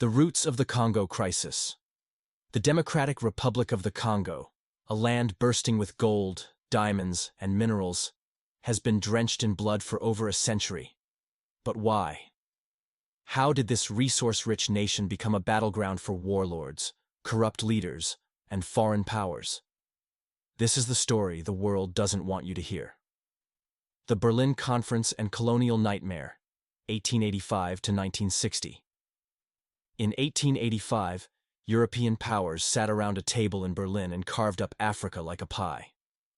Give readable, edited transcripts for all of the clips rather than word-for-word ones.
The roots of the Congo crisis. The Democratic Republic of the Congo, a land bursting with gold, diamonds, and minerals, has been drenched in blood for over a century. But why? How did this resource-rich nation become a battleground for warlords, corrupt leaders, and foreign powers? This is the story the world doesn't want you to hear. The Berlin Conference and Colonial Nightmare, 1885 to 1960. In 1885, European powers sat around a table in Berlin and carved up Africa like a pie.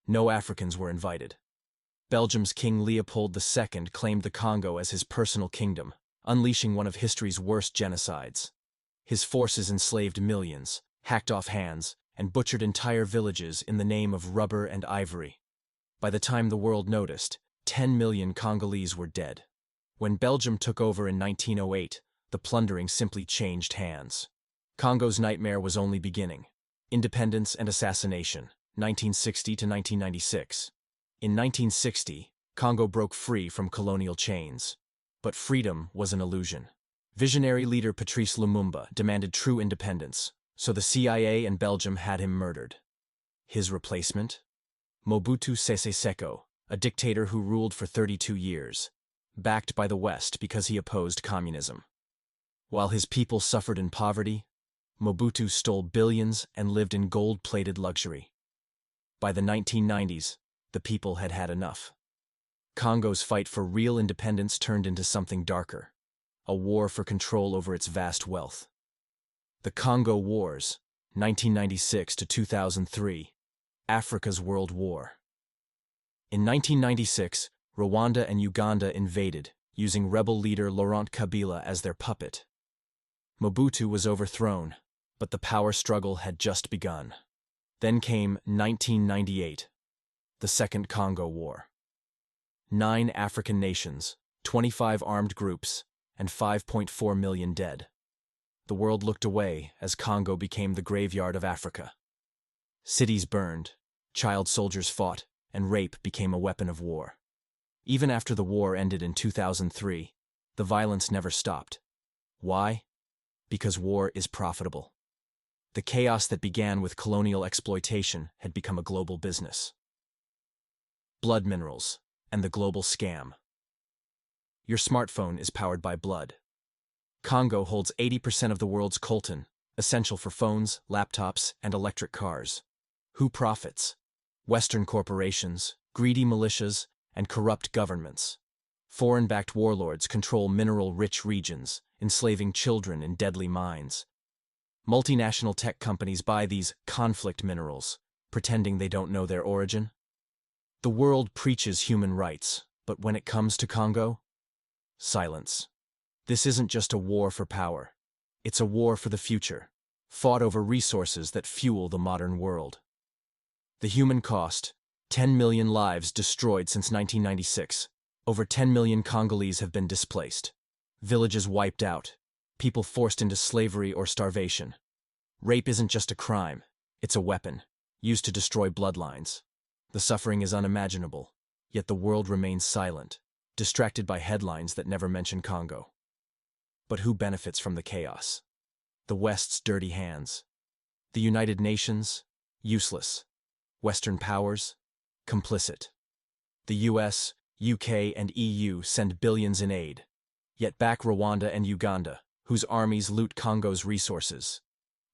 No Africans were invited. Belgium's King Leopold II claimed the Congo as his personal kingdom, unleashing one of history's worst genocides. His forces enslaved millions, hacked off hands, and butchered entire villages in the name of rubber and ivory. By the time the world noticed, 10 million Congolese were dead. When Belgium took over in 1908, the plundering simply changed hands. Congo's nightmare was only beginning. Independence and assassination, 1960 to 1996. In 1960, Congo broke free from colonial chains. But freedom was an illusion. Visionary leader Patrice Lumumba demanded true independence, so the CIA and Belgium had him murdered. His replacement? Mobutu Sese Seko, a dictator who ruled for 32 years, backed by the West because he opposed communism. While his people suffered in poverty, Mobutu stole billions and lived in gold-plated luxury. By the 1990s, the people had had enough. Congo's fight for real independence turned into something darker, a war for control over its vast wealth. The Congo Wars, 1996 to 2003, Africa's World War. In 1996, Rwanda and Uganda invaded, using rebel leader Laurent Kabila as their puppet. Mobutu was overthrown, but the power struggle had just begun. Then came 1998, the Second Congo War. 9 African nations, 25 armed groups, and 5.4 million dead. The world looked away as Congo became the graveyard of Africa. Cities burned, child soldiers fought, and rape became a weapon of war. Even after the war ended in 2003, the violence never stopped. Why? Because war is profitable. The chaos that began with colonial exploitation had become a global business. Blood minerals and the global scam. Your smartphone is powered by blood. Congo holds 80% of the world's coltan, essential for phones, laptops, and electric cars. Who profits? Western corporations, greedy militias, and corrupt governments. Foreign-backed warlords control mineral-rich regions, enslaving children in deadly mines. Multinational tech companies buy these conflict minerals, pretending they don't know their origin. The world preaches human rights, but when it comes to Congo, silence. This isn't just a war for power. It's a war for the future, fought over resources that fuel the modern world. The human cost: 10 million lives destroyed since 1996. Over 10 million Congolese have been displaced. Villages wiped out. People forced into slavery or starvation. Rape isn't just a crime. It's a weapon, used to destroy bloodlines. The suffering is unimaginable, yet the world remains silent, distracted by headlines that never mention Congo. But who benefits from the chaos? The West's dirty hands. The United Nations? Useless. Western powers? Complicit. The US, UK, and EU send billions in aid, yet back Rwanda and Uganda, whose armies loot Congo's resources.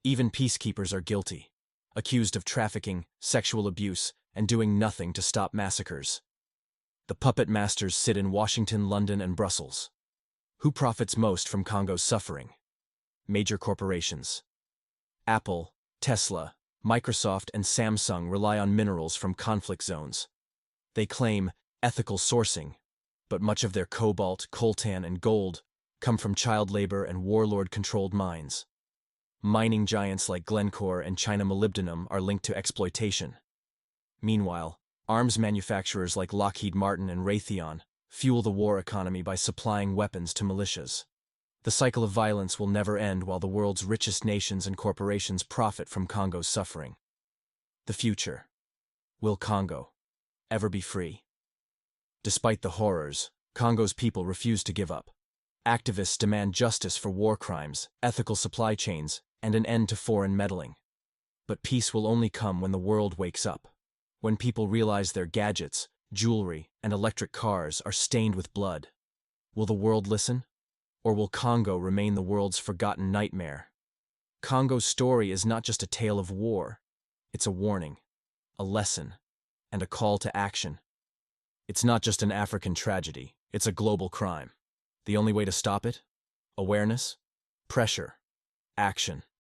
Even peacekeepers are guilty, accused of trafficking, sexual abuse, and doing nothing to stop massacres. The puppet masters sit in Washington, London, and Brussels. Who profits most from Congo's suffering? Major corporations. Apple, Tesla, Microsoft, and Samsung rely on minerals from conflict zones. They claim ethical sourcing, but much of their cobalt, coltan, and gold come from child labor and warlord-controlled mines. Mining giants like Glencore and China Molybdenum are linked to exploitation. Meanwhile, arms manufacturers like Lockheed Martin and Raytheon fuel the war economy by supplying weapons to militias. The cycle of violence will never end while the world's richest nations and corporations profit from Congo's suffering. The future. Will Congo ever be free? Despite the horrors, Congo's people refuse to give up. Activists demand justice for war crimes, ethical supply chains, and an end to foreign meddling. But peace will only come when the world wakes up. When people realize their gadgets, jewelry, and electric cars are stained with blood. Will the world listen? Or will Congo remain the world's forgotten nightmare? Congo's story is not just a tale of war. It's a warning, a lesson, and a call to action. It's not just an African tragedy, it's a global crime. The only way to stop it? Awareness, pressure, action.